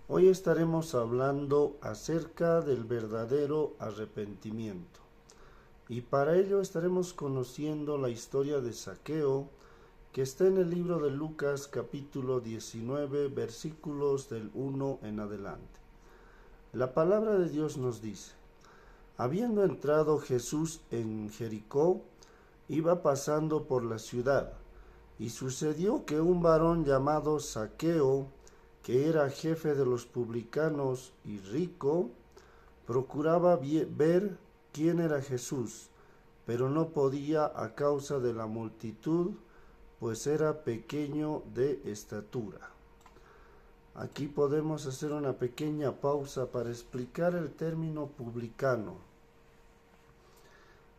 Hoy estaremos hablando acerca del verdadero arrepentimiento y para ello estaremos conociendo la historia de Zaqueo que está en el libro de Lucas capítulo 19 versículos del 1 en adelante. La palabra de Dios nos dice: habiendo entrado Jesús en Jericó, iba pasando por la ciudad, y sucedió que un varón llamado Zaqueo, que era jefe de los publicanos y rico, procuraba ver quién era Jesús, pero no podía a causa de la multitud, pues era pequeño de estatura. Aquí podemos hacer una pequeña pausa para explicar el término publicano.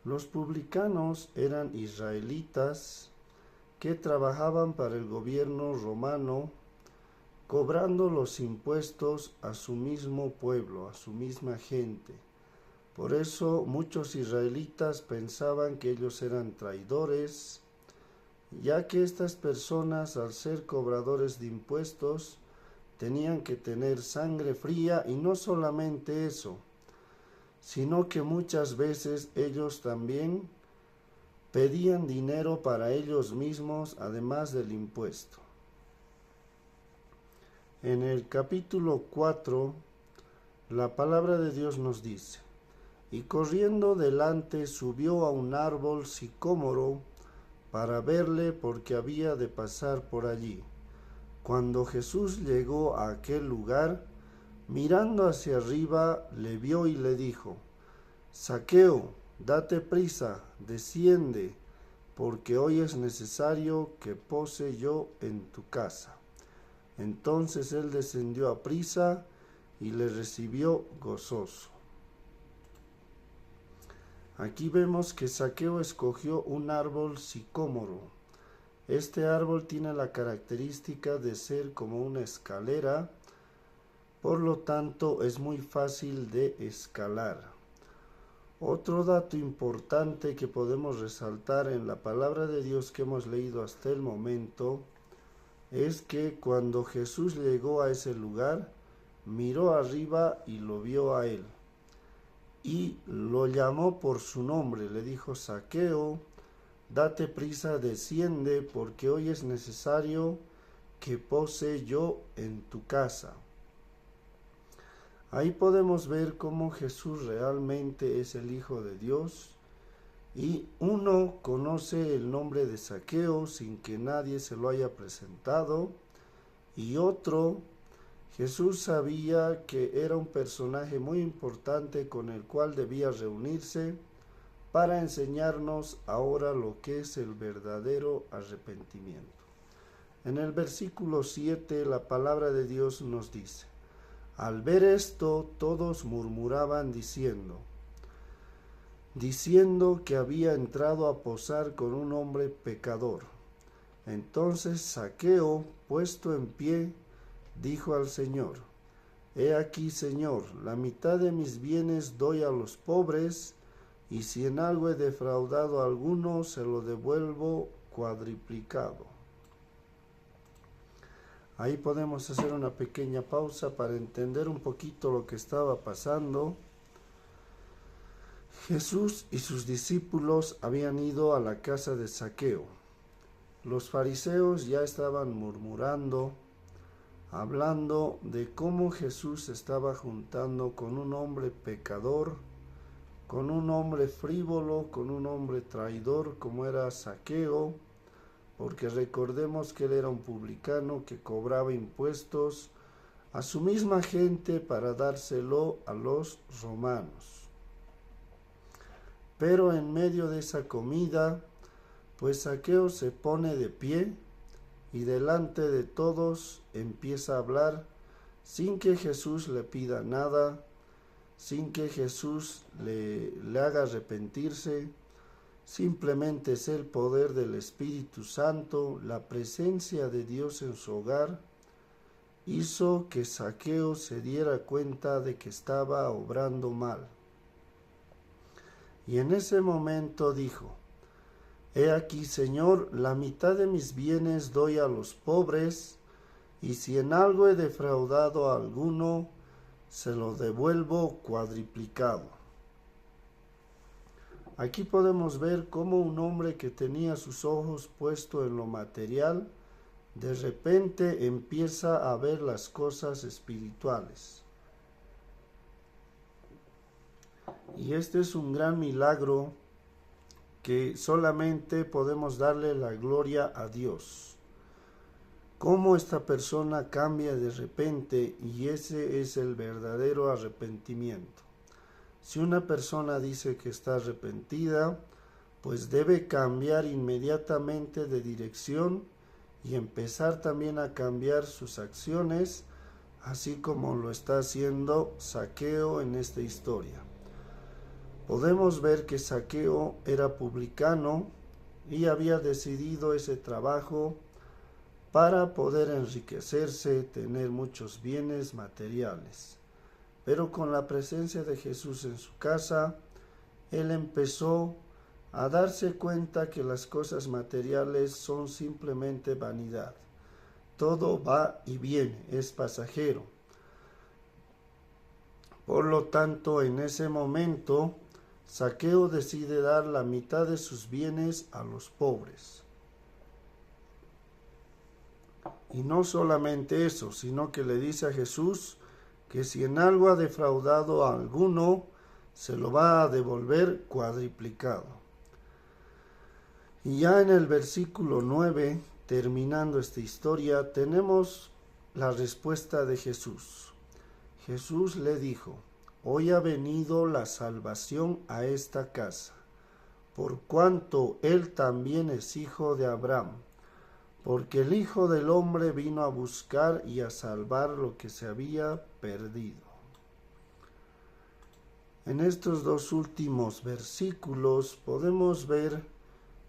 Los publicanos eran israelitas que trabajaban para el gobierno romano, cobrando los impuestos a su mismo pueblo, a su misma gente. Por eso muchos israelitas pensaban que ellos eran traidores, ya que estas personas, al ser cobradores de impuestos, tenían que tener sangre fría, y no solamente eso, sino que muchas veces ellos también pedían dinero para ellos mismos, además del impuesto. En el capítulo 4, la palabra de Dios nos dice: y corriendo delante subió a un árbol sicómoro para verle, porque había de pasar por allí. Cuando Jesús llegó a aquel lugar, mirando hacia arriba, le vio y le dijo: Zaqueo, date prisa, desciende, porque hoy es necesario que pose yo en tu casa. Entonces él descendió a prisa y le recibió gozoso. Aquí vemos que Zaqueo escogió un árbol sicómoro. Este árbol tiene la característica de ser como una escalera, por lo tanto es muy fácil de escalar. Otro dato importante que podemos resaltar en la palabra de Dios que hemos leído hasta el momento es que cuando Jesús llegó a ese lugar, miró arriba y lo vio a él, y lo llamó por su nombre. Le dijo: Zaqueo, date prisa, desciende, porque hoy es necesario que pose yo en tu casa. Ahí podemos ver cómo Jesús realmente es el Hijo de Dios, y uno conoce el nombre de Zaqueo sin que nadie se lo haya presentado, y otro, Jesús sabía que era un personaje muy importante con el cual debía reunirse para enseñarnos ahora lo que es el verdadero arrepentimiento. En el versículo 7 la palabra de Dios nos dice: al ver esto, todos murmuraban diciendo que había entrado a posar con un hombre pecador. Entonces Zaqueo, puesto en pie, dijo al Señor: he aquí, Señor, la mitad de mis bienes doy a los pobres, y si en algo he defraudado a alguno, se lo devuelvo cuadriplicado. Ahí podemos hacer una pequeña pausa para entender un poquito lo que estaba pasando. Jesús y sus discípulos habían ido a la casa de Zaqueo. Los fariseos ya estaban murmurando, hablando de cómo Jesús estaba juntando con un hombre pecador, con un hombre frívolo, con un hombre traidor como era Zaqueo, porque recordemos que él era un publicano que cobraba impuestos a su misma gente para dárselo a los romanos. Pero en medio de esa comida, pues Zaqueo se pone de pie y delante de todos empieza a hablar sin que Jesús le pida nada, sin que Jesús le haga arrepentirse. Simplemente es el poder del Espíritu Santo, la presencia de Dios en su hogar, hizo que Zaqueo se diera cuenta de que estaba obrando mal. Y en ese momento dijo: he aquí, Señor, la mitad de mis bienes doy a los pobres, y si en algo he defraudado a alguno, se lo devuelvo cuadriplicado. Aquí podemos ver cómo un hombre que tenía sus ojos puestos en lo material, de repente empieza a ver las cosas espirituales. Y este es un gran milagro que solamente podemos darle la gloria a Dios. Cómo esta persona cambia de repente, y ese es el verdadero arrepentimiento. Si una persona dice que está arrepentida, pues debe cambiar inmediatamente de dirección y empezar también a cambiar sus acciones, así como lo está haciendo Zaqueo en esta historia. Podemos ver que Zaqueo era publicano y había decidido ese trabajo para poder enriquecerse, tener muchos bienes materiales. Pero con la presencia de Jesús en su casa, él empezó a darse cuenta que las cosas materiales son simplemente vanidad. Todo va y viene, es pasajero. Por lo tanto, en ese momento, Zaqueo decide dar la mitad de sus bienes a los pobres. Y no solamente eso, sino que le dice a Jesús que si en algo ha defraudado a alguno, se lo va a devolver cuadriplicado. Y ya en el versículo 9, terminando esta historia, tenemos la respuesta de Jesús. Jesús le dijo: hoy ha venido la salvación a esta casa, por cuanto él también es hijo de Abraham, porque el Hijo del Hombre vino a buscar y a salvar lo que se había perdido. En estos dos últimos versículos podemos ver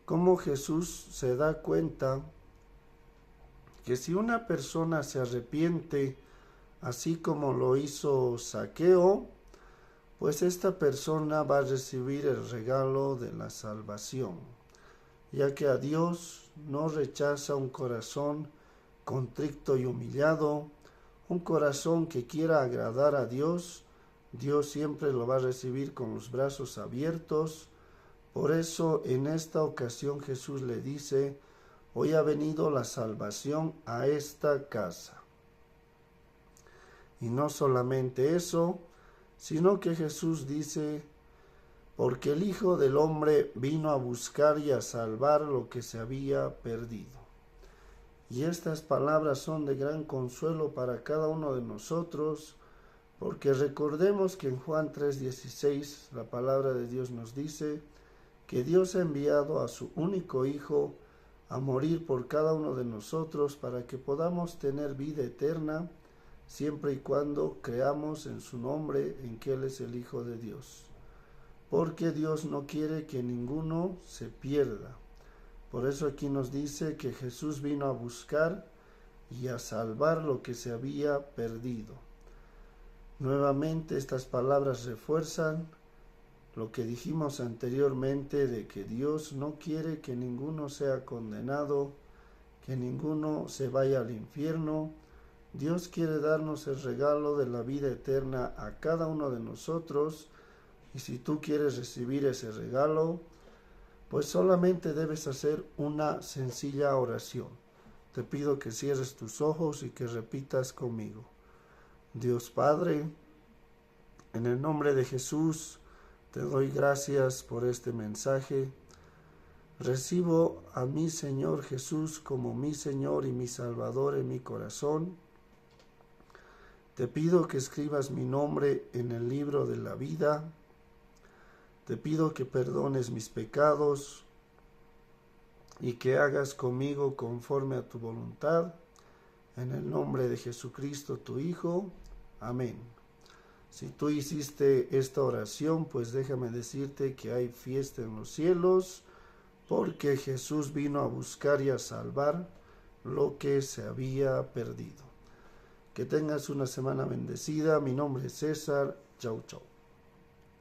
cómo Jesús se da cuenta que si una persona se arrepiente, así como lo hizo Zaqueo, pues esta persona va a recibir el regalo de la salvación, ya que a Dios no rechaza un corazón contrito y humillado, un corazón que quiera agradar a Dios. Dios siempre lo va a recibir con los brazos abiertos. Por eso en esta ocasión Jesús le dice: hoy ha venido la salvación a esta casa. Y no solamente eso, sino que Jesús dice: porque el Hijo del Hombre vino a buscar y a salvar lo que se había perdido. Y estas palabras son de gran consuelo para cada uno de nosotros, porque recordemos que en Juan 3:16 la palabra de Dios nos dice que Dios ha enviado a su único Hijo a morir por cada uno de nosotros para que podamos tener vida eterna, siempre y cuando creamos en su nombre, en que Él es el Hijo de Dios. Porque Dios no quiere que ninguno se pierda. Por eso aquí nos dice que Jesús vino a buscar y a salvar lo que se había perdido. Nuevamente estas palabras refuerzan lo que dijimos anteriormente de que Dios no quiere que ninguno sea condenado, que ninguno se vaya al infierno. Dios quiere darnos el regalo de la vida eterna a cada uno de nosotros. Y si tú quieres recibir ese regalo, pues solamente debes hacer una sencilla oración. Te pido que cierres tus ojos y que repitas conmigo. Dios Padre, en el nombre de Jesús, te doy gracias por este mensaje. Recibo a mi Señor Jesús como mi Señor y mi Salvador en mi corazón. Te pido que escribas mi nombre en el libro de la vida. Te pido que perdones mis pecados y que hagas conmigo conforme a tu voluntad. En el nombre de Jesucristo, tu Hijo. Amén. Si tú hiciste esta oración, pues déjame decirte que hay fiesta en los cielos, porque Jesús vino a buscar y a salvar lo que se había perdido. Que tengas una semana bendecida. Mi nombre es César. Chau, chau.